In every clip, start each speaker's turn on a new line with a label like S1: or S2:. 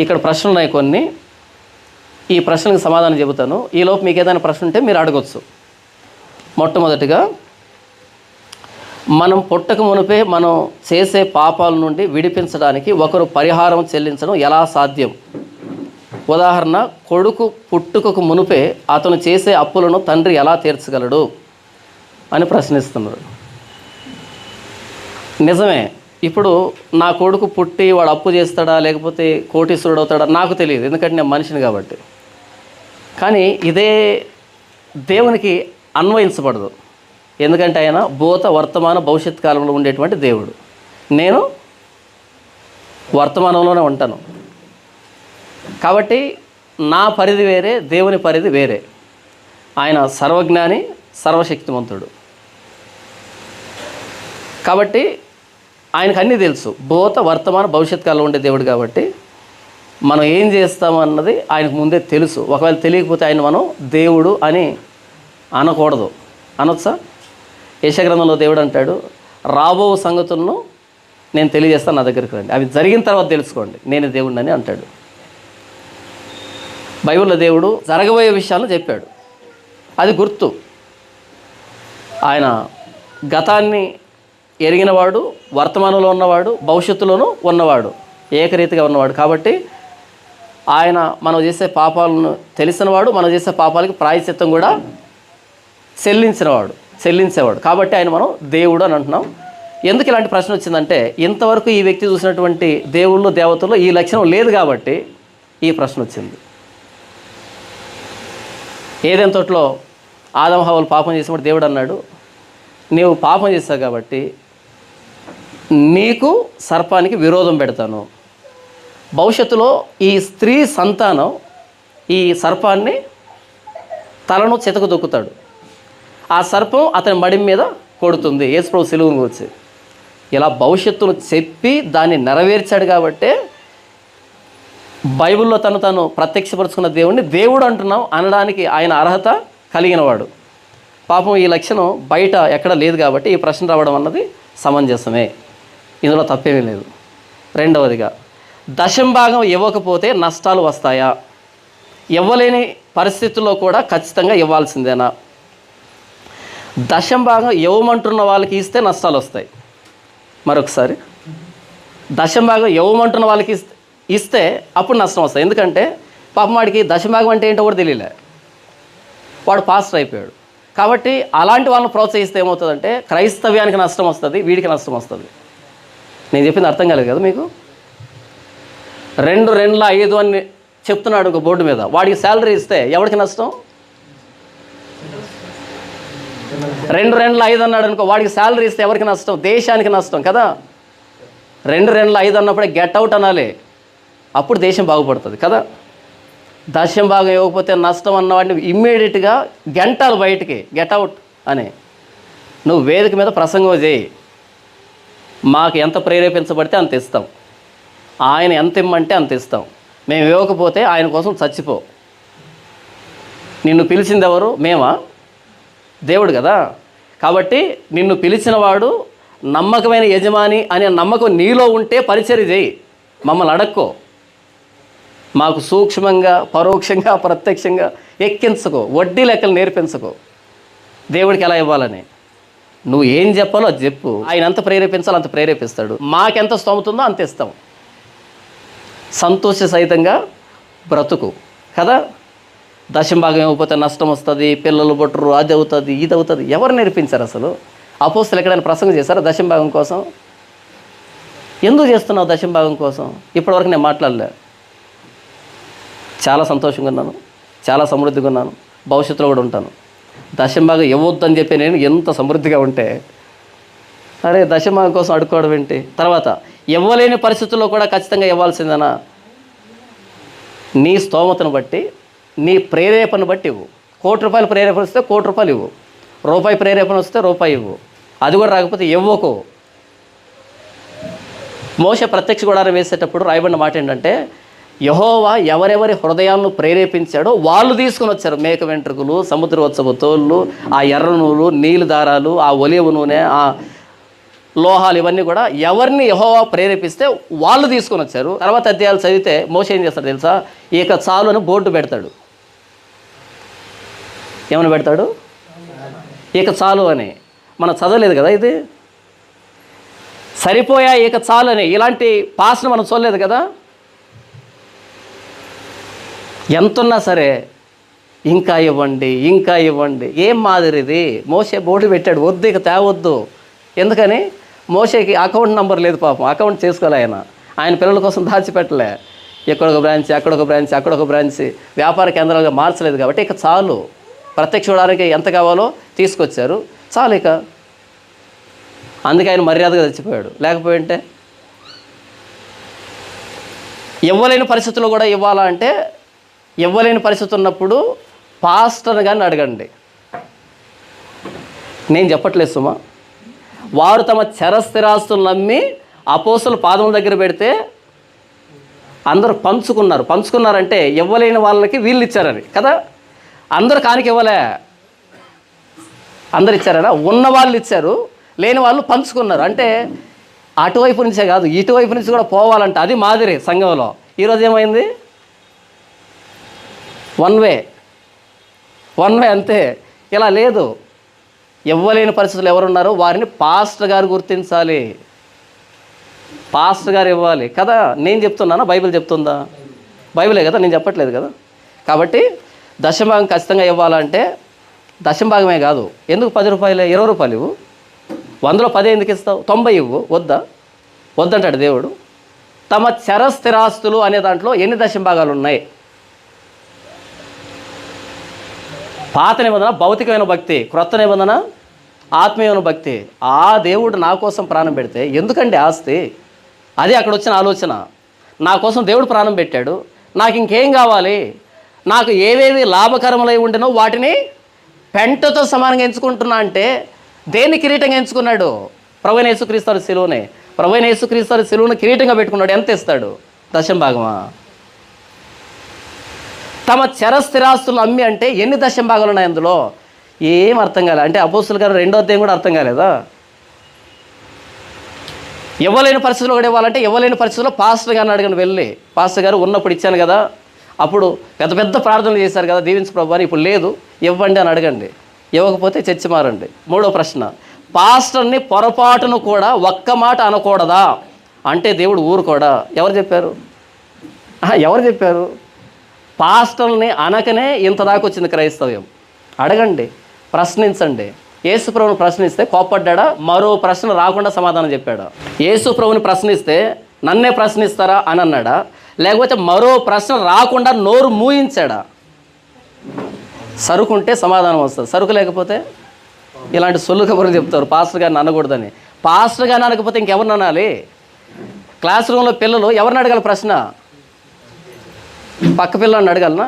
S1: ఇక్కడ ప్రశ్నలు ఉన్నాయి కొన్ని. ఈ ప్రశ్నలకు సమాధానం చెబుతాను. ఈలోపు మీకు ఏదైనా ప్రశ్న ఉంటే మీరు అడగొచ్చు. మొట్టమొదటిగా, మనం పుట్టక మునిపే మనం చేసే పాపాల నుండి విడిపించడానికి ఒకరు పరిహారం చెల్లించడం ఎలా సాధ్యం? ఉదాహరణ, కొడుకు పుట్టుకకు మునిపే అతను చేసే అప్పులను తండ్రి ఎలా తీర్చగలడు అని ప్రశ్నిస్తున్నారు. నిజమే. ఇప్పుడు నా కొడుకు పుట్టి వాడు అప్పు చేస్తాడా లేకపోతే కోటీశ్వరుడు అవుతాడా నాకు తెలియదు, ఎందుకంటే నేను మనిషిని కాబట్టి. కానీ ఇదే దేవునికి అన్వయించబడదు, ఎందుకంటే ఆయన భూత వర్తమాన భవిష్యత్ కాలంలో ఉండేటువంటి దేవుడు. నేను వర్తమానంలోనే ఉంటాను కాబట్టి నా పరిధి వేరే, దేవుని పరిధి వేరే. ఆయన సర్వజ్ఞాని, సర్వశక్తిమంతుడు కాబట్టి ఆయనకు అన్నీ తెలుసు. భూత వర్తమాన భవిష్యత్ కాలంలో ఉండే దేవుడు కాబట్టి మనం ఏం చేస్తామన్నది ఆయనకు ముందే తెలుసు. ఒకవేళ తెలియకపోతే ఆయన మనం దేవుడు అని అనకూడదు. అనొచ్చా? యెషయా గ్రంథంలో దేవుడు అంటాడు, రాబో సంగతులను నేను తెలియజేస్తాను, నా దగ్గరికి రండి, అవి జరిగిన తర్వాత తెలుసుకోండి, నేను దేవుడిని అని అంటాడు. బైబిల్లో దేవుడు జరగబోయే విషయాలను చెప్పాడు, అది గుర్తు. ఆయన గతాన్ని ఎరిగినవాడు, వర్తమానంలో ఉన్నవాడు, భవిష్యత్తులోనూ ఉన్నవాడు, ఏకరీతిగా ఉన్నవాడు. కాబట్టి ఆయన మనం చేసే పాపాలను తెలిసినవాడు, మనం చేసే పాపాలకి ప్రాయశ్చిత్తం కూడా చెల్లించేవాడు. కాబట్టి ఆయన మనం దేవుడు అని అంటున్నాం. ఎందుకు ఇలాంటి ప్రశ్న వచ్చిందంటే, ఇంతవరకు ఈ వ్యక్తి చూసినటువంటి దేవుళ్ళు దేవతల్లో ఈ లక్షణం లేదు కాబట్టి ఈ ప్రశ్న వచ్చింది. ఏదైనా తోటలో ఆదమ హవ్వలు పాపం చేసినప్పుడు దేవుడు అన్నాడు, నీవు పాపం చేస్తావు కాబట్టి నీకు సర్పానికి విరోధం పెడతాను. భవిష్యత్తులో ఈ స్త్రీ సంతానం ఈ సర్పాన్ని తలను చితకు దొక్కుతాడు, ఆ సర్పం అతని మడి మీద కొడుతుంది, యేసుప్రభు సిలువను వచ్చి. ఇలా భవిష్యత్తును చెప్పి దాన్ని నెరవేర్చాడు కాబట్టే బైబిల్లో తను ప్రత్యక్షపరుచుకున్న దేవుడిని దేవుడు అంటున్నాం అనడానికి ఆయన అర్హత కలిగినవాడు. పాపం ఈ లక్షణం బయట ఎక్కడ లేదు కాబట్టి ఈ ప్రశ్న రావడం అన్నది సమంజసమే, ఇందులో తప్పేమీ లేదు. రెండవదిగా, దశంభాగం ఇవ్వకపోతే నష్టాలు వస్తాయా? ఇవ్వలేని పరిస్థితుల్లో కూడా ఖచ్చితంగా ఇవ్వాల్సిందేనా? దశంభాగం ఇవ్వమంటున్న వాళ్ళకి ఇస్తే నష్టాలు వస్తాయి. మరొకసారి, దశంభాగం ఇవ్వమంటున్న వాళ్ళకి ఇస్తే అప్పుడు నష్టం వస్తాయి. ఎందుకంటే పాపం వాడికి దశంభాగం అంటే ఏంటో కూడా తెలియలే, వాడు పాస్టర్ అయిపోయాడు. కాబట్టి అలాంటి వాళ్ళని ప్రోత్సహిస్తే ఏమవుతుందంటే క్రైస్తవ్యానికి నష్టం వస్తుంది, వీడికి నష్టం వస్తుంది. నేను చెప్పింది అర్థం కాలేదు కదా మీకు? 2,2,5 అని చెప్తున్నాడు ఒక బోర్డు మీద, వాడికి శాలరీ ఇస్తే ఎవరికి నష్టం? 2,2,5 అన్నాడు అనుకో, వాడికి శాలరీ ఇస్తే ఎవరికి నష్టం? దేశానికి నష్టం కదా. 2,2,5 అన్నప్పుడే గెట్ అవుట్ అనాలి, అప్పుడు దేశం బాగుపడుతుంది కదా. దశం భాగం ఇవ్వకపోతే నష్టం అన్నవాడిని ఇమ్మీడియట్గా గంటలు బయటికి గెట్ అవుట్ అని. నువ్వు వేదిక మీద ప్రసంగం చేయి, మాకు ఎంత ప్రేరేపించబడితే అంత ఇస్తాం, ఆయన ఎంత ఇమ్మంటే అంత ఇస్తాం, మేము ఇవ్వకపోతే ఆయన కోసం చచ్చిపో. నిన్ను పిలిచింది ఎవరు? మేమా? దేవుడు కదా. కాబట్టి నిన్ను పిలిచిన వాడు నమ్మకమైన యజమాని అనే నమ్మకం నీలో ఉంటే పరిచర్య చేయి, మమ్మల్ని అడక్కో. మాకు సూక్ష్మంగా, పరోక్షంగా, ప్రత్యక్షంగా ఎక్కించుకో, వడ్డీ లెక్కలు నేర్పించుకో, దేవుడికి ఎలా ఇవ్వాలని. నువ్వు ఏం చెప్పాలో అది చెప్పు, ఆయన ఎంత ప్రేరేపించాలో అంత ప్రేరేపిస్తాడు, మాకెంత స్తోమతుందో అంత ఇస్తాం. సంతోష సహితంగా బ్రతుకు కదా. దశంభాగం ఇవ్వకపోతే నష్టం వస్తుంది, పిల్లలు బొట్టరు, అది అవుతుంది, ఇది అవుతుంది. ఎవరు నేర్పించారు అసలు? అపోస్తలులు ఎక్కడైనా ప్రసంగం చేశారా దశంభాగం కోసం? ఎందుకు చేస్తున్నావు దశంభాగం కోసం? ఇప్పటివరకు నేను మాట్లాడలే. చాలా సంతోషంగా ఉన్నాను, చాలా సమృద్ధిగా ఉన్నాను, భవిష్యత్తులో కూడా ఉంటాను. దశంభాగం ఇవ్వద్దని చెప్పి నేను ఎంత సమృద్ధిగా ఉంటే, అరే దశంభాగం కోసం అడుక్కోవడం ఏంటి? తర్వాత ఇవ్వలేని పరిస్థితుల్లో కూడా ఖచ్చితంగా ఇవ్వాల్సిందేనా? నీ స్తోమతను బట్టి, నీ ప్రేరేపణ బట్టి ఇవ్వు. ₹1,00,000 ప్రేరేపణ వస్తే ₹1,00,000 ఇవ్వు, రూపాయి ప్రేరేపణ వస్తే రూపాయి ఇవ్వు. అది కూడా రాకపోతే ఇవ్వకు. మోషే ప్రత్యక్ష గుడారం వేసేటప్పుడు రాయబడిన మాట ఏంటంటే, యెహోవా ఎవరెవరి హృదయాలను ప్రేరేపించాడో వాళ్ళు తీసుకుని వచ్చారు. మేక వెంట్రుకలు, సముద్రవత్సపు తోళ్ళు, ఆ ఎర్ర నూలు, నీళ్ళు దారాలు, ఆ ఒలివ నూనె, ఆ లోహాలు ఇవన్నీ కూడా ఎవరిని యెహోవా ప్రేరేపిస్తే వాళ్ళు తీసుకొని వచ్చారు. తర్వాత అధ్యాయాలు చదివితే మోషే ఏం చేస్తాడు తెలుసా? ఇక చాలు అని బోర్డు పెడతాడు. ఏమని పెడతాడు? ఇక చాలు అని. మనం చదవలేదు కదా ఇది. సరిపోయా ఇక చాలు అని ఇలాంటి పాస్ను మనం చూడలేదు కదా. ఎంతున్నా సరే ఇంకా ఇవ్వండి, ఇంకా ఇవ్వండి. ఏం మాదిరి ఇది? మోషే బోర్డు పెట్టాడు, వద్దు ఇక తేవద్దు. ఎందుకని? మోషేకి అకౌంట్ నెంబర్ లేదు పాపం, అకౌంట్ చేసుకోలే ఆయన పిల్లల కోసం దాచిపెట్టలే. ఎక్కడొక బ్రాంచ్, అక్కడొక బ్రాంచ్, అక్కడొక బ్రాంచ్ వ్యాపార కేంద్రాలుగా మార్చలేదు. కాబట్టి ఇక చాలు, ప్రత్యక్ష చూడడానికి ఎంత కావాలో తీసుకొచ్చారు, చాలు ఇక. అందుకే ఆయన మర్యాదగా చచ్చిపోయాడు. లేకపోయింటే ఇవ్వలేని పరిస్థితుల్లో కూడా ఇవ్వాలా అంటే, ఇవ్వలేని పరిస్థితి ఉన్నప్పుడు పాస్టర్ కానీ అడగండి. నేను చెప్పట్లేదు సుమా. వారు తమ చరస్థిరాస్తులను నమ్మి అపోస్తుల పాదముల దగ్గర పెడితే అందరూ పంచుకున్నారంటే ఇవ్వలేని వాళ్ళకి వీళ్ళు ఇచ్చారని కదా. అందరూ కానికి ఇవ్వలే, అందరు ఇచ్చారా? ఉన్న వాళ్ళు ఇచ్చారు, లేని వాళ్ళు పంచుకున్నారు. అంటే అటువైపు నుంచే కాదు, ఇటువైపు నుంచి కూడా పోవాలంటే అది మాదిరి సంఘంలో. ఈరోజు ఏమైంది? వన్ వే అంతే. ఇలా లేదు. ఇవ్వలేని పరిస్థితులు ఎవరున్నారో వారిని పాస్టర్ గారు గుర్తించాలి, పాస్టర్ గారు ఇవ్వాలి కదా. నేను చెప్తున్నానా? బైబిల్ చెప్తుందా? బైబిలే కదా, నేను చెప్పట్లేదు కదా. కాబట్టి దశమభాగం ఖచ్చితంగా ఇవ్వాలంటే దశమభాగమే కాదు. ఎందుకు 10 రూపాయలే? 20 రూపాయలు ఇవ్వు. 100లో 10 ఎందుకు ఇస్తావు? 90 ఇవ్వు. వద్దంటాడు దేవుడు. తమ చరస్థిరాస్తులు అనే దాంట్లో ఎన్ని దశమభాగాలు ఉన్నాయి? పాత నిబంధన భౌతికమైన భక్తి, క్రొత్త నిబంధన ఆత్మీయమైన భక్తి. ఆ దేవుడు నా కోసం ప్రాణం పెడితే ఎందుకండి ఆస్తి? అది అక్కడ వచ్చిన ఆలోచన. నా కోసం దేవుడు ప్రాణం పెట్టాడు, నాకు ఇంకేం కావాలి? నాకు ఏవేవి లాభకరములై ఉండినో వాటిని పెంటతో సమానంగా ఎంచుకుంటున్నా అంటే దేన్ని కిరీటంగా ఎంచుకున్నాడు? ప్రభువైన యేసుక్రీస్తు శిలువనే. ప్రభువైన యేసుక్రీస్తు శిలువను కిరీటంగా పెట్టుకున్నాడు. ఎంత ఇస్తాడు? దశమభాగమా? తమ చరస్థిరాస్తులు అమ్మి అంటే ఎన్ని దశమభాగాలు ఉన్నాయి అందులో? ఏం అర్థం కాలే. అంటే అపోస్తుల గారు 2వ అధ్యాయం కూడా అర్థం కాలేదా? ఇవ్వలేని పరిస్థితుల్లో కూడా ఇవ్వాలంటే ఇవ్వలేని పరిస్థితుల్లో పాస్టర్ గారిని అడగండి వెళ్ళి. పాస్టర్ గారు ఉన్నప్పుడు ఇచ్చాను కదా, అప్పుడు పెద్ద ప్రార్థనలు చేశారు కదా, దీవించు ప్రభు అని, ఇప్పుడు లేదు ఇవ్వండి అని అడగండి. ఇవ్వకపోతే చర్చి మారండి. 3వ ప్రశ్న, పాస్టర్ని పొరపాటును కూడా ఒక్క మాట అనకూడదా అంటే దేవుడు ఊరుకోడా? ఎవరు చెప్పారు? పాస్టర్ని అనకనే ఇంత దాకా వచ్చింది క్రైస్తవ్యం. అడగండి, ప్రశ్నించండి. యేసుప్రభుని ప్రశ్నిస్తే కోప్పడ్డా? మరో ప్రశ్న రాకుండా సమాధానం చెప్పాడా? యేసుప్రభుని ప్రశ్నిస్తే నన్నే ప్రశ్నిస్తారా అని అన్నాడా? లేకపోతే మరో ప్రశ్న రాకుండా నోరు మూయించాడా? సరుకుంటే సమాధానం వస్తుంది, సరుకు లేకపోతే ఇలాంటి సొల్లు కబుర్లు చెప్తారు పాస్టర్ గారిని అనకూడదని. పాస్టర్ గారిని అనకపోతే ఇంకెవరిని అనాలి? క్లాస్ రూమ్లో పిల్లలు ఎవరిని అడగాలి ప్రశ్న? పక్క పిల్లల్ని అడగలనా?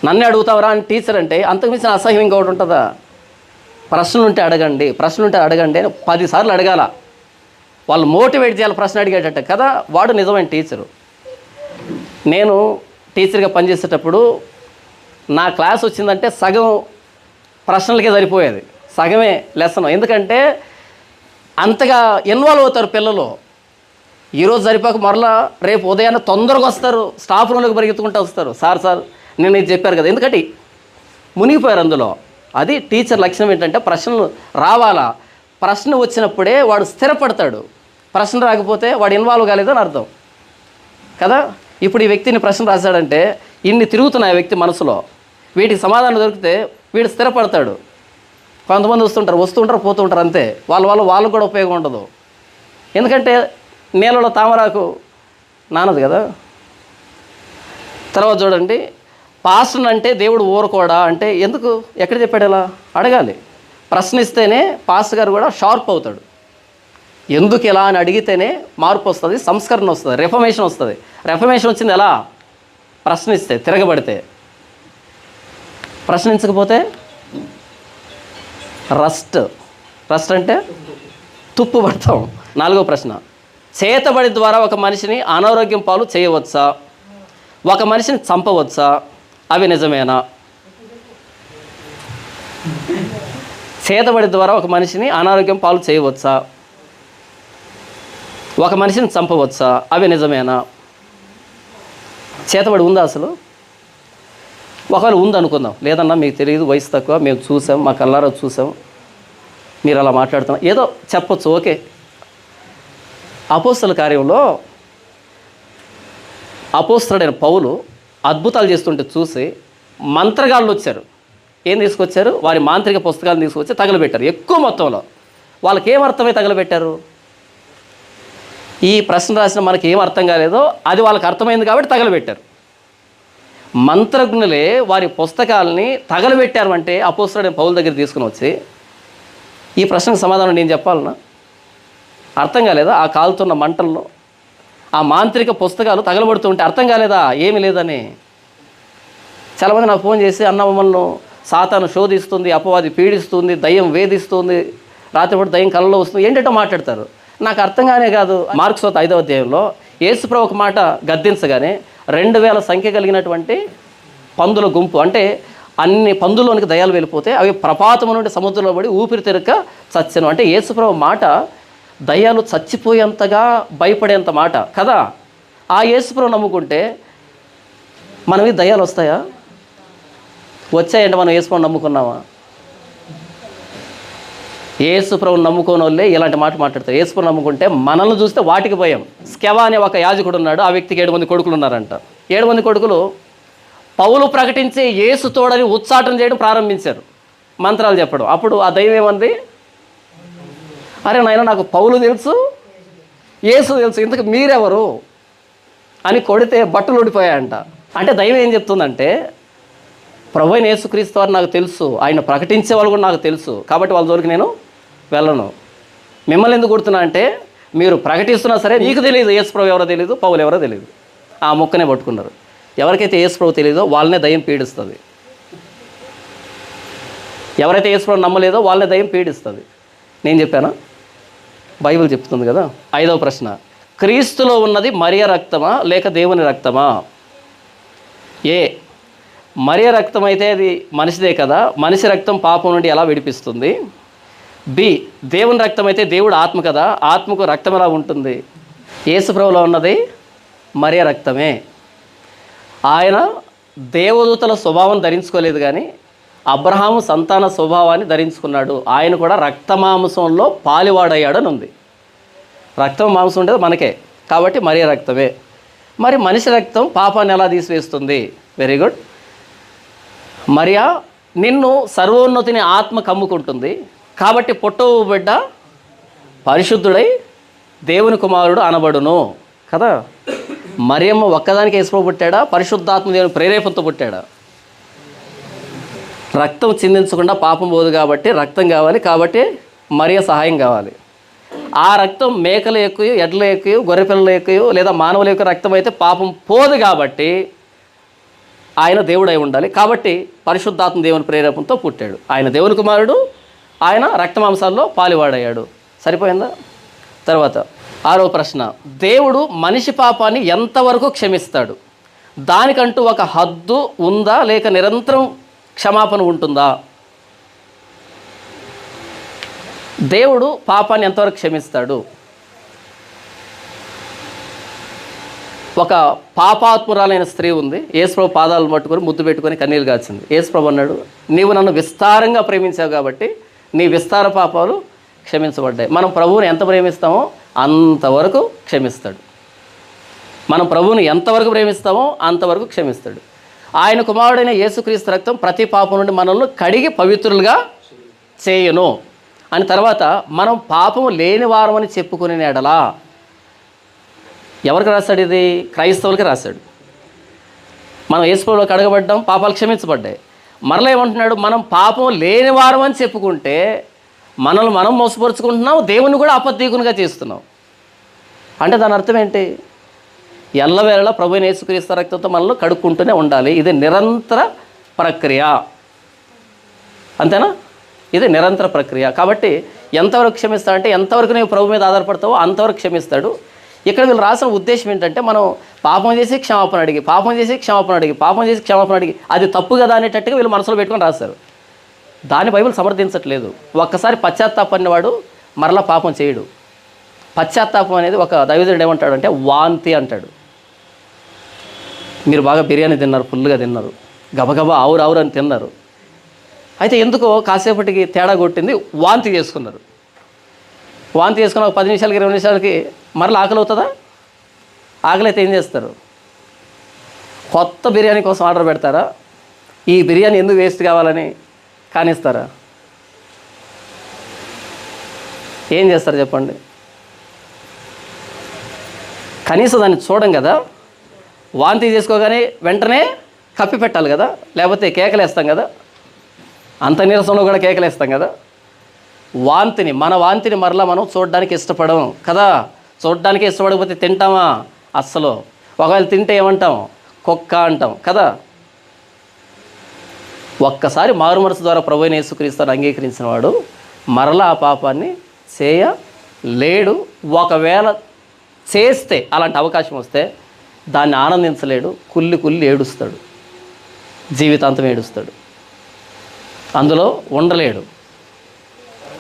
S1: నన్నే అడుగుతావరా అని టీచర్ అంటే అంతకుమించిన అసహ్యం ఇంకొకటి ఉంటుందా? ప్రశ్నలు ఉంటే అడగండి అని 10 సార్లు అడగాల. వాళ్ళు మోటివేట్ చేయాలి ప్రశ్న అడిగేటట్టు కదా. వాడు నిజమైన టీచరు. నేను టీచర్గా పనిచేసేటప్పుడు నా క్లాస్ వచ్చిందంటే సగం ప్రశ్నలకే సరిపోయేది, సగమే లెసన్. ఎందుకంటే అంతగా ఇన్వాల్వ్ అవుతారు పిల్లలు. ఈరోజు సరిపోక మరలా రేపు ఉదయాన్నే తొందరగా వస్తారు, స్టాఫ్ రూమ్లోకి పరిగెత్తుకుంటూ వస్తారు. సార్ నేను ఇది చెప్పారు కదా. ఎందుకంటే మునిగిపోయారు అందులో. అది టీచర్ లక్షణం ఏంటంటే ప్రశ్నలు రావాలా. ప్రశ్న వచ్చినప్పుడే వాడు స్థిరపడతాడు. ప్రశ్న రాకపోతే వాడు ఇన్వాల్వ్ కాలేదని అర్థం కదా. ఇప్పుడు ఈ వ్యక్తిని ప్రశ్న రాశాడంటే ఇన్ని తిరుగుతున్నాయి ఆ వ్యక్తి మనసులో, వీటికి సమాధానం దొరికితే వీడు స్థిరపడతాడు. కొంతమంది వస్తుంటారు పోతుంటారు అంతే. వాళ్ళకు కూడా ఉపయోగం ఉండదు. ఎందుకంటే నేలలో తామరాకు నానదు కదా. తర్వాత చూడండి, పాస్టర్ అంటే దేవుడు ఊరుకోడా అంటే ఎందుకు? ఎక్కడ చెప్పాడు? ఇలా అడగాలి. ప్రశ్నిస్తేనే పాస్టర్ గారు కూడా షార్ప్ అవుతాడు. ఎందుకు ఇలా అని అడిగితేనే మార్పు వస్తుంది, సంస్కరణ వస్తుంది, రెఫర్మేషన్ వస్తుంది. రెఫర్మేషన్ వచ్చింది ఎలా? ప్రశ్నిస్తే, తిరగబడితే. ప్రశ్నించకపోతే రస్ట్ అంటే తుప్పు పడతాం. 4వ ప్రశ్న, చేతబడి ద్వారా ఒక మనిషిని అనారోగ్యం పాలు చేయవచ్చా? ఒక మనిషిని చంపవచ్చా? అవి నిజమేనా? చేతబడి ద్వారా ఒక మనిషిని అనారోగ్యం పాలు చేయవచ్చా? ఒక మనిషిని చంపవచ్చా? అవి నిజమేనా? చేతబడి ఉందా అసలు? ఒకవేళ ఉందనుకుందాం, లేదన్నా మీకు తెలియదు, వయసు తక్కువ, మేము చూసాం, మా కళ్ళారా చూసాం, మీరు అలా మాట్లాడుతున్నాం, ఏదో చెప్పొచ్చు, ఓకే. అపోస్తల కార్యంలో అపోస్తలుడైన పౌలు అద్భుతాలు చేస్తుంటే చూసి మంత్రగాళ్ళు వచ్చారు. ఏం తీసుకొచ్చారు? వారి మాంత్రిక పుస్తకాలను తీసుకొచ్చి తగలబెట్టారు ఎక్కువ మొత్తంలో. వాళ్ళకి ఏం అర్థమై తగలబెట్టారు? ఈ ప్రశ్న రాసిన మనకి ఏం అర్థం కాలేదో అది వాళ్ళకి అర్థమైంది కాబట్టి తగలబెట్టారు. మంత్రజ్ఞులే వారి పుస్తకాలని తగలబెట్టారు అంటే అపోస్తలుడైన పౌలు దగ్గర తీసుకుని వచ్చి, ఈ ప్రశ్నకు సమాధానం నేను చెప్పాలన్నా? అర్థం కాలేదా? ఆ కాలుతున్న మంటల్లో ఆ మాంత్రిక పుస్తకాలు తగలబడుతుంటే అర్థం కాలేదా ఏమీ లేదని? చాలామంది నాకు ఫోన్ చేసి, అన్న మమ్మల్ని సాతాను శోధిస్తుంది, అపవాది పీడిస్తుంది, దయ్యం వేధిస్తుంది, రాత్రిపూట దయ్యం కళ్ళలో వస్తుంది, ఏంటంటో మాట్లాడతారు. నాకు అర్థంగానే కాదు. మార్క్స్ 5వ అధ్యాయంలో యేసుప్రభు ఒక మాట గద్దించగానే 2000 సంఖ్య కలిగినటువంటి పందుల గుంపు, అంటే అన్ని పందుల్లోనికి దయ్యాలు వెళ్ళిపోతే అవి ప్రపాతము నుండి సముద్రంలో పడి ఊపిరి తిరగక చచ్చెను. అంటే యేసుప్రభు మాట దయ్యాలు చచ్చిపోయేంతగా భయపడేంత మాట కదా. ఆ యేసుప్రభు నమ్ముకుంటే మనవి దయ్యాలు వస్తాయా? వచ్చాయంటే మనం యేసుప్రభు నమ్ముకున్నామా? యేసుప్రభుని నమ్ముకోని వాళ్ళే ఇలాంటి మాట మాట్లాడతారు. యేసుప్రభు నమ్ముకుంటే మనల్ని చూస్తే వాటికి భయం. స్కెవా అనే ఒక యాజకుడు ఉన్నాడు, ఆ వ్యక్తికి 7 మంది కొడుకులు ఉన్నారంట. 7 మంది కొడుకులు పౌలు ప్రకటించే యేసు తోడని ఉచ్చాటన చేయడం ప్రారంభించారు, మంత్రాలు చెప్పడం. అప్పుడు ఆ దైవం ఏమంది? అరే నాయన, నాకు పౌలు తెలుసు, యేసు తెలుసు, ఇంతకు మీరెవరు అని కొడితే బట్టలు ఊడిపోయాయంట. అంటే దైవం ఏం చెప్తుందంటే, ప్రభు అయిన యేసుక్రీస్తు వారు నాకు తెలుసు, ఆయన ప్రకటించే వాళ్ళు కూడా నాకు తెలుసు, కాబట్టి వాళ్ళ జోలికి నేను వెళ్ళను. మిమ్మల్ని ఎందుకు కొడుతున్నా అంటే, మీరు ప్రకటిస్తున్నా సరే నీకు తెలియదు యేసుప్రభు ఎవరో తెలియదు, పౌలు ఎవరో తెలియదు. ఆ మొక్కనే పట్టుకున్నారు. ఎవరికైతే యేసుప్రభు తెలియదో వాళ్ళనే దయ్యం పీడిస్తుంది. ఎవరైతే యేసుప్రభు నమ్మలేదో వాళ్ళనే దయ్యం పీడిస్తుంది. నేను చెప్పానా? బైబిల్ చెప్తుంది కదా. 5వ ప్రశ్న, క్రీస్తులో ఉన్నది మరియ రక్తమా లేక దేవుని రక్తమా? ఏ, మరియ రక్తం అయితే అది మనిషిదే కదా, మనిషి రక్తం పాపం నుండి ఎలా విడిపిస్తుంది? బి, దేవుని రక్తం అయితే దేవుడు ఆత్మ కదా, ఆత్మకు రక్తం ఎలా ఉంటుంది? యేసుప్రభులో ఉన్నది మరియ రక్తమే. ఆయన దేవదూతల స్వభావం ధరించుకోలేదు, కానీ అబ్రహాము సంతాన స్వభావాన్ని ధరించుకున్నాడు. ఆయన కూడా రక్తమాంసంలో పాలివాడయ్యాడని ఉంది. రక్తం మాంసం ఉండేది మనకే, కాబట్టి మరియ రక్తమే. మరి మనిషి రక్తం పాపాన్ని ఎలా తీసివేస్తుంది? Very good. మరియా, నిన్ను సర్వోన్నతిని ఆత్మ కమ్ముకుంటుంది, కాబట్టి పుట్టవు బిడ్డ పరిశుద్ధుడై దేవుని కుమారుడు అనబడును కదా. మరియమ్మ ఒక్కదానికి యేసుప్రభు పుట్టాడా? పరిశుద్ధాత్మ దేవుని ప్రేరేపణతో పుట్టాడా? రక్తం చిందించకుండా పాపం పోదు కాబట్టి రక్తం కావాలి, కాబట్టి మరియ సహాయం కావాలి. ఆ రక్తం మేకలు ఎక్కువ, ఎడ్ల ఎక్కువ, గొర్రెపిల్లలు ఎక్కువ, లేదా మానవుల యొక్క రక్తం అయితే పాపం పోదు, కాబట్టి ఆయన దేవుడై ఉండాలి, కాబట్టి పరిశుద్ధాత్మ దేవుని ప్రేరేపణతో పుట్టాడు. ఆయన దేవుని కుమారుడు, ఆయన రక్తమాంసాల్లో పాలివాడయ్యాడు. సరిపోయిందా? తర్వాత 6వ ప్రశ్న, దేవుడు మనిషి పాపాన్ని ఎంతవరకు క్షమిస్తాడు? దానికంటూ ఒక హద్దు ఉందా లేక నిరంతరం క్షమాపణ ఉంటుందా? దేవుడు పాపాన్ని ఎంతవరకు క్షమిస్తాడు? ఒక పాపాత్మురాలైన స్త్రీ ఉంది, యేసుప్రభు పాదాలు పట్టుకొని ముద్దు పెట్టుకొని కన్నీళ్ళు కాచింది. యేసుప్రభు అన్నాడు, నీవు నన్ను విస్తారంగా ప్రేమించావు కాబట్టి నీ విస్తార పాపాలు క్షమించబడ్డాయి. మనం ప్రభువుని ఎంత ప్రేమిస్తామో అంతవరకు క్షమిస్తాడు. మనం ప్రభువుని ఎంతవరకు ప్రేమిస్తామో అంతవరకు క్షమిస్తాడు. ఆయన కుమారుడైన యేసుక్రీస్తు రక్తం ప్రతి పాపం నుండి మనల్ని కడిగి పవిత్రులుగా చేయును అని. తర్వాత మనం పాపము లేని వారమని చెప్పుకునే ఎడలా, ఎవరికి రాశాడు ఇది? క్రైస్తవులకి రాశాడు. మనం యేసుప్రభువులో కడగబడ్డాం, పాపాలు క్షమించబడ్డాయి. మరలా ఏమంటున్నాడు? మనం పాపం లేని వారం అని చెప్పుకుంటే మనల్ని మనం మోసపరుచుకుంటున్నాం, దేవుని కూడా అపద్వీకునిగా చేస్తున్నాం. అంటే దాని అర్థం ఏంటి? ఎల్లవేళలా ప్రభువైన యేసుక్రీస్తు రక్తంతో మనల్ని కడుక్కుంటూనే ఉండాలి. ఇది నిరంతర ప్రక్రియ, అంతేనా? ఇది నిరంతర ప్రక్రియ. కాబట్టి ఎంతవరకు క్షమిస్తాడంటే, ఎంతవరకు నువ్వు ప్రభు మీద ఆధారపడతావో అంతవరకు క్షమిస్తాడు. ఇక్కడ వీళ్ళు రాసిన ఉద్దేశం ఏంటంటే, మనం పాపం చేసి క్షమాపణ అడిగి, పాపం చేసి క్షమాపణ అడిగి, పాపం చేసి క్షమాపణ అడిగి అది తప్పు కదా అనేటట్టుగా వీళ్ళు మనసులో పెట్టుకొని రాశారు. దాన్ని బైబిల్ సమర్థించట్లేదు. ఒక్కసారి పశ్చాత్తాపడినవాడు మరలా పాపం చేయడు. పశ్చాత్తాపం అనేది ఒక దైవజనుడు ఏమంటాడంటే వాంతి అంటాడు. మీరు బాగా బిర్యానీ తిన్నారు, ఫుల్గా తిన్నారు, గబగబా ఆవురు అని తిన్నారు. అయితే ఎందుకో కాసేపటికి తేడా కొట్టింది, వాంతి చేసుకున్నారు. వాంతి చేసుకున్న ఒక 10 నిమిషాలకి 20 నిమిషాలకి మరలా ఆకలి అవుతుందా? ఆకలి అయితే ఏం చేస్తారు? కొత్త బిర్యానీ కోసం ఆర్డర్ పెడతారా? ఈ బిర్యానీ ఎందుకు వేస్ట్ కావాలని కానిస్తారా? ఏం చేస్తారు చెప్పండి? కనీసం దాన్ని చూడం కదా. వాంతి చేసుకోగానే వెంటనే కప్పి పెట్టాలి కదా, లేకపోతే కేకలేస్తాం కదా. అంత నీరసంలో కూడా కేకలేస్తాం కదా. మన వాంతిని మరలా మనం చూడడానికి ఇష్టపడం కదా. చూడడానికి ఇష్టపడకపోతే తింటామా? అస్సలు. ఒకవేళ తింటే ఏమంటాం? కుక్క అంటాం కదా. ఒక్కసారి మారుమనసు ద్వారా ప్రభువైన యేసుక్రీస్తుని అంగీకరించిన వాడు మరలా ఆ పాపాన్ని చేయలేడు. ఒకవేళ చేస్తే, అలాంటి అవకాశం వస్తే దాన్ని ఆనందించలేడు, కుళ్ళి ఏడుస్తాడు, జీవితాంతం ఏడుస్తాడు, అందులో ఉండలేడు.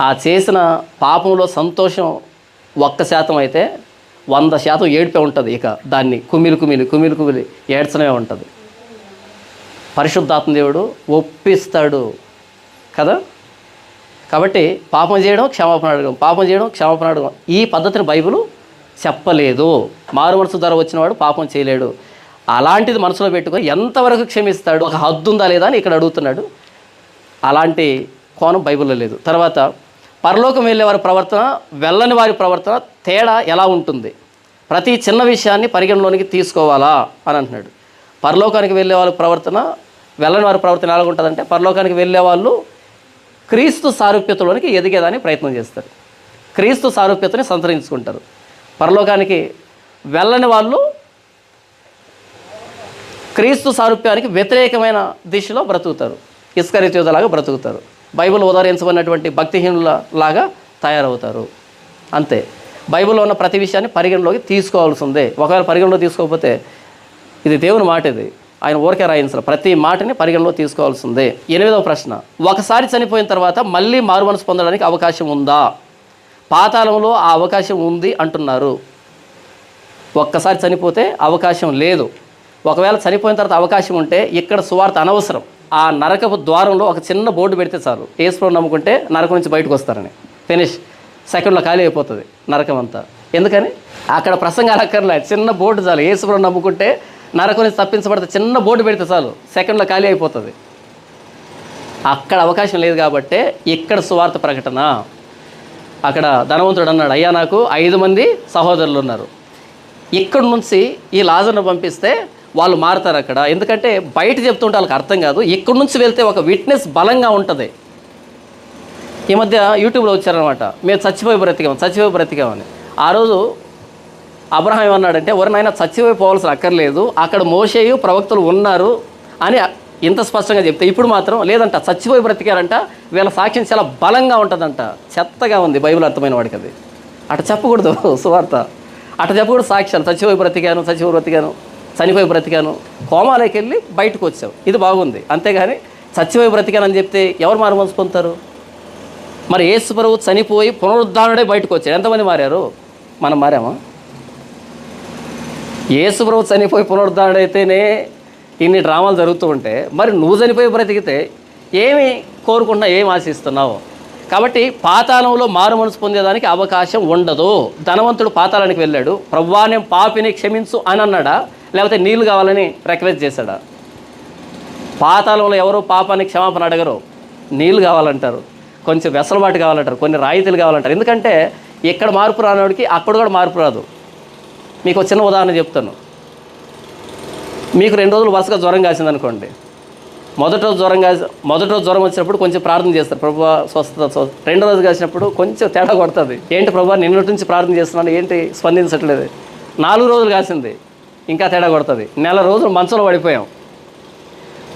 S1: ఆ చేసిన పాపంలో సంతోషం 1% అయితే 100% ఏడిపే ఉంటుంది. ఇక దాన్ని కుమిలి ఏడ్చడమే ఉంటుంది. పరిశుద్ధాత్మ దేవుడు ఒప్పిస్తాడు కదా. కాబట్టి పాపం చేయడం, క్షమాపణ అడగడం, పాపం చేయడం, క్షమాపణ అడగడం, ఈ పద్ధతిని బైబిల్ చెప్పలేదు. మారు మనసు ద్వారా వచ్చినవాడు పాపం చేయలేడు. అలాంటిది మనసులో పెట్టుకొని ఎంతవరకు క్షమిస్తాడు? ఒక హద్దు ఉందా లేదా అని ఇక్కడ అడుగుతున్నాడు. అలాంటి కోణం బైబిల్లో లేదు. తర్వాత పరలోకం వెళ్ళే వారి ప్రవర్తన, వెళ్ళని వారి ప్రవర్తన తేడా ఎలా ఉంటుంది? ప్రతి చిన్న విషయాన్ని పరిగణలోనికి తీసుకోవాలా అని అంటున్నాడు. పరలోకానికి వెళ్ళే వాళ్ళ ప్రవర్తన, వెళ్ళని వారి ప్రవర్తన ఎలా ఉంటుందంటే, పరలోకానికి వెళ్ళే వాళ్ళు క్రీస్తు సారూప్యతలోనికి ఎదిగేదానికి ప్రయత్నం చేస్తారు, క్రీస్తు సారూప్యతని సంతరించుకుంటారు. పరలోకానికి వెళ్ళని వాళ్ళు క్రీస్తు సారూప్యానికి వ్యతిరేకమైన దిశలో బ్రతుకుతారు, ఇస్కరియోతులాగా బ్రతుకుతారు, బైబిల్ ఉదహరించబడినటువంటి భక్తిహీనుల లాగా తయారవుతారు. అంతే. బైబిల్లో ఉన్న ప్రతి విషయాన్ని పరిగణలోకి తీసుకోవాల్సిందే. ఒకవేళ పరిగణలో తీసుకోకపోతే, ఇది దేవుని మాట, ఇది ఆయన ఊరికే రాయించాలి, ప్రతి మాటని పరిగణలో తీసుకోవాల్సిందే. 8వ ప్రశ్న, ఒకసారి చనిపోయిన తర్వాత మళ్ళీ మారుమనసు పొందడానికి అవకాశం ఉందా? పాతాళంలో ఆ అవకాశం ఉంది అంటున్నారు. ఒక్కసారి చనిపోతే అవకాశం లేదు. ఒకవేళ చనిపోయిన తర్వాత అవకాశం ఉంటే ఇక్కడ సువార్త అనవసరం. ఆ నరకపు ద్వారంలో ఒక చిన్న బోర్డు పెడితే చాలు, యేసుప్రభువుని నమ్ముకుంటే నరకం నుంచి బయటకు వస్తారని. ఫినిష్. సెకండ్లో ఖాళీ అయిపోతుంది నరకం అంతా. ఎందుకని? అక్కడ ప్రసంగాలు అక్కర్లే, చిన్న బోర్డు చాలు. యేసుప్రభువుని నమ్ముకుంటే నరకం నుంచి తప్పించబడితే చిన్న బోర్డు పెడితే చాలు, సెకండ్లో ఖాళీ అయిపోతుంది. అక్కడ అవకాశం లేదు కాబట్టే ఇక్కడ సువార్త ప్రకటన. అక్కడ ధనవంతుడు అన్నాడు, అయ్యా నాకు 5 మంది సహోదరులు ఉన్నారు, ఇక్కడి నుంచి ఈ లాజర్ను పంపిస్తే వాళ్ళు మారుతారు అక్కడ. ఎందుకంటే బయట చెప్తుంటే వాళ్ళకి అర్థం కాదు, ఇక్కడి నుంచి వెళ్తే ఒక విట్నెస్ బలంగా ఉంటుంది. ఈ మధ్య యూట్యూబ్లో వచ్చారనమాట, మేము చచ్చిపోయి బ్రతికామని. ఆ రోజు అబ్రహాం ఏమన్నాడంటే, ఎవరినైనా చచ్చిపోవాల్సిన అక్కర్లేదు, అక్కడ మోషేయు ప్రవక్తలు ఉన్నారు అని ఇంత స్పష్టంగా చెప్తే, ఇప్పుడు మాత్రం లేదంట, చచ్చిపోయి బ్రతికారంట, వీళ్ళ సాక్ష్యం చాలా బలంగా ఉంటుందంట. చెత్తగా ఉంది బైబిల్ అర్థమైన వాడికి అది. అట చెప్పకూడదు సువార్త, అట చెప్పకూడదు సాక్ష్యాలు. చచ్చిపోయి బ్రతికాను, కోమాలోకి వెళ్ళి బయటకు వచ్చావు, ఇది బాగుంది. అంతేగాని చచ్చిపోయి బ్రతికానని చెప్తే ఎవరు మారు మనసు పొందుతారు? మరి యేసు ప్రభువు చనిపోయి పునరుద్ధానుడే బయటకు వచ్చాడు, ఎంతమంది మారారు? మనం మారామా? యేసు ప్రభువు చనిపోయి పునరుద్ధానుడైతేనే ఇన్ని డ్రామాలు జరుగుతూ ఉంటే, మరి నువ్వు చనిపోయి బ్రతికితే ఏమి కోరుకుంటున్నా, ఏమి ఆశిస్తున్నావు? కాబట్టి పాతాళంలో మారు మనసు పొందేదానికి అవకాశం ఉండదు. ధనవంతుడు పాతాళానికి వెళ్ళాడు, ప్రభువా నేను పాపిని క్షమించు అని అన్నాడా, లేకపోతే నీళ్ళు కావాలని రిక్వెస్ట్ చేశాడా? పాతాళంలో ఎవరు పాపానికి క్షమాపణ అడగరు, నీళ్ళు కావాలంటారు, కొంచెం వెసలుబాటు కావాలంటారు, కొన్ని రాయితీలు కావాలంటారు. ఎందుకంటే ఇక్కడ మార్పు రానివాడికి అక్కడ కూడా మార్పు రాదు. మీకు ఒక చిన్న ఉదాహరణ చెప్తాను. మీకు 2 రోజులు వరుసగా జ్వరం కాసిందనుకోండి, మొదటి రోజు జ్వరం వచ్చినప్పుడు కొంచెం ప్రార్థన చేస్తారు, ప్రభువా స్వస్థత. 2వ రోజు కాసినప్పుడు కొంచెం తేడా కొడుతుంది, ఏంటి ప్రభువా నిన్నటి నుంచి ప్రార్థన చేస్తున్నాను, ఏంటి స్పందించట్లేదు. 4 రోజులు కాసింది, ఇంకా తేడా కొడుతుంది. 1 నెల రోజులు మంచంలో పడిపోయాం,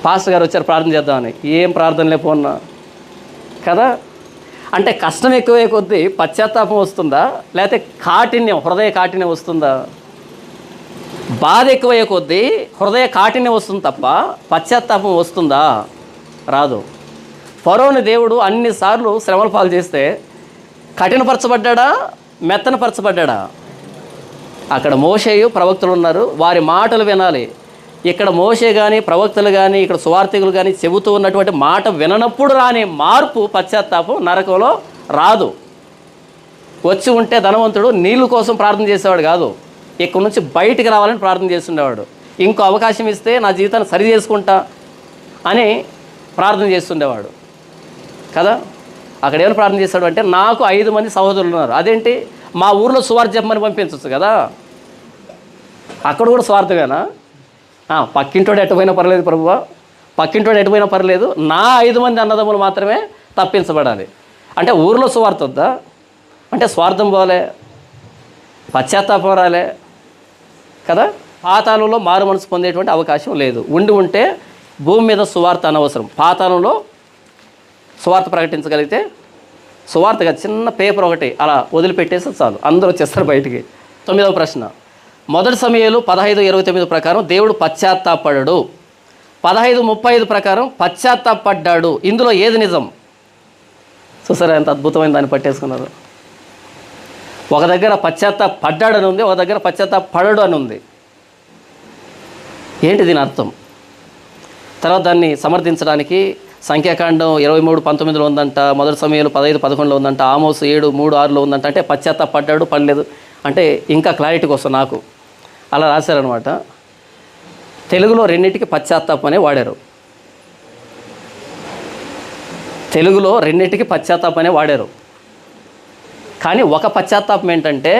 S1: పాస్టర్ గారు వచ్చారు ప్రార్థన చేద్దామని, ఏం ప్రార్థనలే పోన్నా కదా. అంటే కష్టం ఎక్కువే కొద్దీ పశ్చాత్తాపం వస్తుందా, లేకపోతే హృదయ కాఠిన్యం వస్తుందా? బాధ ఎక్కువయ్యే కొద్దీ హృదయ కాఠిన్యం వస్తుంది తప్ప పశ్చాత్తాపం వస్తుందా? రాదు. ఫరోని దేవుడు అన్నిసార్లు శ్రమల పాలు చేస్తే కఠినపరచబడ్డా, మెత్తనపరచబడ్డా? అక్కడ మోషేయు ప్రవక్తలు ఉన్నారు, వారి మాటలు వినాలి. ఇక్కడ మోషే కానీ ప్రవక్తలు కానీ ఇక్కడ సువార్థికులు కానీ చెబుతూ ఉన్నటువంటి మాట విననప్పుడు రాని మార్పు, పశ్చాత్తాపం నరకంలో రాదు. వచ్చి ఉంటే ధనవంతుడు నీళ్ళ కోసం ప్రార్థన చేసేవాడు కాదు, ఇక్కడ నుంచి బయటికి రావాలని ప్రార్థన చేస్తుండేవాడు. ఇంకో అవకాశం ఇస్తే నా జీవితాన్ని సరి చేసుకుంటా అని ప్రార్థన చేస్తుండేవాడు కదా. అక్కడ ఏమైనా ప్రార్థన చేస్తాడు అంటే, నాకు 5 మంది సహోదరులు ఉన్నారు, అదేంటి మా ఊర్లో సువార్త చెప్పమని పంపించవచ్చు కదా. అక్కడ కూడా స్వార్థమేనా? పక్కింటోడు ఎటుపోయినా పర్లేదు ప్రభువా, పక్కింటోడు ఎటుపోయినా పర్లేదు, నా 5 మంది అన్నదమ్ములు మాత్రమే తప్పించబడాలి అంటే ఊర్లో సువార్త వద్దా? అంటే స్వార్థం పోలే, పశ్చాత్తాపం రాలే కదా. పాతాళంలో మారు మనసు పొందేటువంటి అవకాశం లేదు. ఉంటే భూమి మీద సువార్త అనవసరం. పాతాళంలో సువార్త ప్రకటించగలిగితే, సువార్తగా చిన్న పేపర్ ఒకటి అలా వదిలిపెట్టేస్తే చాలు, అందరూ వచ్చేస్తారు బయటికి. 9వ ప్రశ్న, మొదటి సమయాలు 15:29 ప్రకారం దేవుడు పశ్చాత్తాపడ్డాడు, 15:35 ప్రకారం పశ్చాత్తాపడ్డాడు. ఇందులో ఏది నిజం? చూసారా ఎంత అద్భుతమైన దాన్ని పట్టేసుకున్నారు. ఒక దగ్గర పశ్చాత్తాపడ్డాడు అని ఉంది, ఒక దగ్గర పశ్చాత్తాపడడు అని ఉంది. ఏంటి దీని అర్థం? తర్వాత దాన్ని సమర్థించడానికి సంఖ్యాకాండం 23:19 ఉందంట, మొదటి సమయాలు 15:11 ఉందంట, ఆమోసు 7:3-6 ఉందంట. అంటే పశ్చాత్తాపడ్డాడు పడలేదు అంటే ఇంకా క్లారిటీ కోసం నాకు అలా రాశారనమాట. తెలుగులో రెండింటికి పశ్చాత్తాపం అనే వాడారు, తెలుగులో రెండింటికి పశ్చాత్తాపం అనే వాడారు. కానీ ఒక పశ్చాత్తాపం ఏంటంటే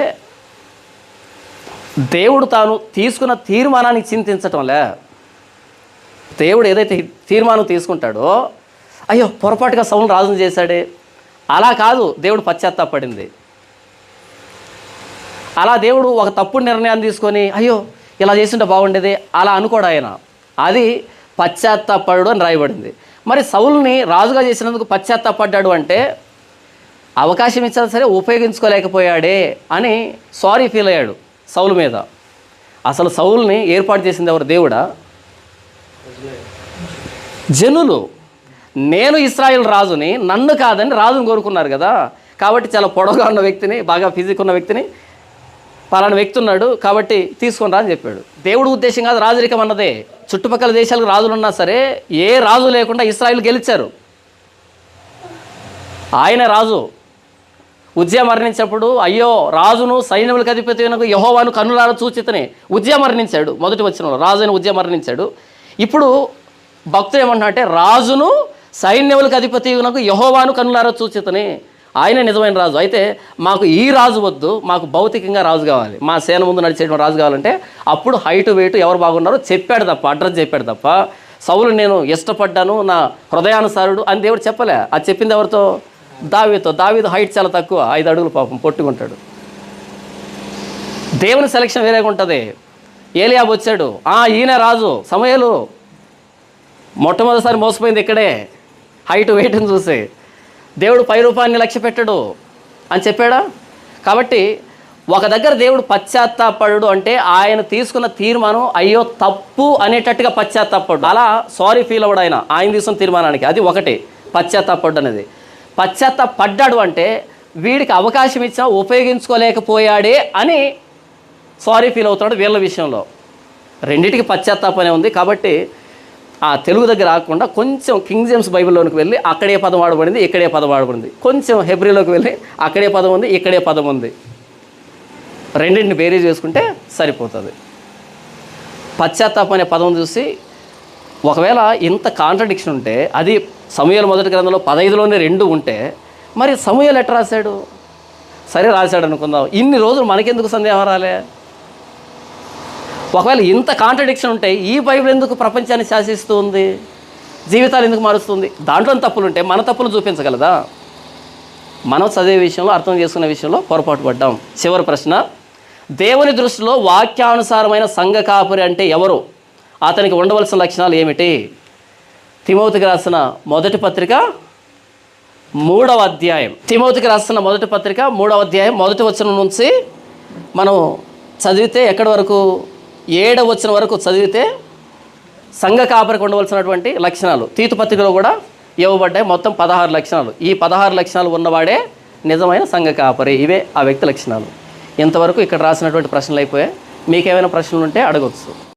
S1: దేవుడు తాను తీసుకున్న తీర్మానానికి చింతించటంలే. దేవుడు ఏదైతే తీర్మానం తీసుకుంటాడో, అయ్యో పొరపాటుగా సౌలు రాజును చేశాడే, అలా కాదు దేవుడు పశ్చాత్తాపడింది. అలా దేవుడు ఒక తప్పుడు నిర్ణయాన్ని తీసుకొని అయ్యో ఇలా చేస్తుంటే బాగుండేది అలా అనుకోడు ఆయన. అది పశ్చాత్తాపడు అని రాయబడింది. మరి సౌలుని రాజుగా చేసినందుకు పశ్చాత్తాపడ్డాడు అంటే అవకాశం ఇచ్చినా సరే ఉపయోగించుకోలేకపోయాడే అని సారీ ఫీల్ అయ్యాడు సౌలు మీద. అసలు సౌలుని ఏర్పాటు చేసింది ఎవరు? దేవుడా? జనులు. నేను ఇశ్రాయేలు రాజుని, నన్ను కాదని రాజుని కోరుకున్నారు కదా. కాబట్టి చాలా పొడవుగా ఉన్న వ్యక్తిని, బాగా ఫిజిక్ ఉన్న వ్యక్తిని, పలానా వ్యక్తి ఉన్నాడు కాబట్టి తీసుకొని రా అని చెప్పాడు. దేవుడు ఉద్దేశం కాదు రాజరికం అన్నదే. చుట్టుపక్కల దేశాలకు రాజులు ఉన్నా సరే ఏ రాజు లేకుండా ఇశ్రాయేలు గెలిచారు. ఆయన రాజు. ఉజ్జియా మరణించినప్పుడు అయ్యో రాజును సైన్యములకు అధిపతి యెహోవాను కన్నులారా చూచితనే ఉజ్జియా మరణించాడు. మొదటి వచనంలో రాజు అయిన ఉజ్జియా మరణించాడు. ఇప్పుడు భక్తులు ఏమంటున్నా అంటే రాజును సైన్యములకు అధిపతి యెహోవాను కన్నులారా చూచితనే, ఆయన నిజమైన రాజు. అయితే మాకు ఈ రాజు వద్దు, మాకు భౌతికంగా రాజు కావాలి, మా సేన ముందు నడిచేటువంటి రాజు కావాలంటే అప్పుడు హైటు వెయిట్ ఎవరు బాగున్నారో చెప్పాడు తప్ప, అడ్రస్ చెప్పాడు తప్ప సౌలు నేను ఇష్టపడ్డాను నా హృదయానుసారుడు అని దేవుడు చెప్పలే. అది చెప్పింది ఎవరితో? దావీదుతో. దావీదు హైట్ చాలా తక్కువ, 5 అడుగులు పాపం, పొట్టుకుంటాడు. దేవుని సెలక్షన్ వేరేగా ఉంటుంది. ఏలియాబు వచ్చాడు, ఈయన రాజు. సమూయేలు మొట్టమొదటిసారి మోసపోయింది ఇక్కడే, హైట్ వెయిట్ని చూసి. దేవుడు పై రూపాన్ని లక్ష్య పెట్టడు అని చెప్పాడా? కాబట్టి ఒక దగ్గర దేవుడు పశ్చాత్తాపడు అంటే ఆయన తీసుకున్న తీర్మానం అయ్యో తప్పు అనేటట్టుగా పశ్చాత్తాపడు, అలా సారీ ఫీల్ అవ్వడు ఆయన తీసుకున్న తీర్మానానికి. అది ఒకటి పశ్చాత్తాపడు అనేది. పశ్చాత్తాపడ్డాడు అంటే వీడికి అవకాశం ఇచ్చినా ఉపయోగించుకోలేకపోయాడే అని సారీ ఫీల్ అవుతాడు వీళ్ళ విషయంలో. రెండింటికి పశ్చాత్తాపనే ఉంది. కాబట్టి ఆ తెలుగు దగ్గర రాకుండా కొంచెం కింగ్ జేమ్స్ బైబిల్లోనికి వెళ్ళి అక్కడే పదం వాడబడింది, ఇక్కడే పదం వాడబడింది. కొంచెం హెబ్రీలోకి వెళ్ళి అక్కడే పదం ఉంది, ఇక్కడే పదం ఉంది. రెండింటిని బేరీ చేసుకుంటే సరిపోతుంది. పశ్చాత్తాపం అనే పదం చూసి ఒకవేళ ఇంత కాంట్రడిక్షన్ ఉంటే, అది సమూయేలు మొదటి గ్రంథంలో 15లోనే 2 ఉంటే మరి సమూయేలు ఎట్లా రాశాడు? సరే రాశాడు అనుకుందాం, ఇన్ని రోజులు మనకెందుకు సందేహం రాలే? ఒకవేళ ఇంత కాంట్రడిక్షన్ ఉంటే ఈ బైబిల్ ఎందుకు ప్రపంచాన్ని శాసిస్తూ ఉంది, జీవితాలు ఎందుకు మారుస్తుంది? దాంట్లో తప్పులు ఉంటే మన తప్పులు చూపించగలదా? మనం చదివే విషయంలో, అర్థం చేసుకునే విషయంలో పొరపాటు పడ్డాం. చివరి ప్రశ్న, దేవుని దృష్టిలో వాక్యానుసారమైన సంఘ కాపరి అంటే ఎవరు? అతనికి ఉండవలసిన లక్షణాలు ఏమిటి? తిమోతికి రాసిన మొదటి పత్రిక 3వ అధ్యాయం. తిమోతికి రాసిన మొదటి పత్రిక 3వ అధ్యాయం 1వ వచనం నుంచి మనం చదివితే ఎక్కడి వరకు? 7వ వచనం వరకు చదివితే సంఘ కాపరికి ఉండవలసినటువంటి లక్షణాలు తీతు పత్రికలో కూడా ఇవ్వబడ్డాయి. మొత్తం 16 లక్షణాలు. ఈ 16 లక్షణాలు ఉన్నవాడే నిజమైన సంఘ కాపరి. ఇవే ఆ వ్యక్తి లక్షణాలు. ఇంతవరకు ఇక్కడ రాసినటువంటి ప్రశ్నలు అయిపోయాయి. మీకేమైనా ప్రశ్నలు ఉంటే అడగవచ్చు.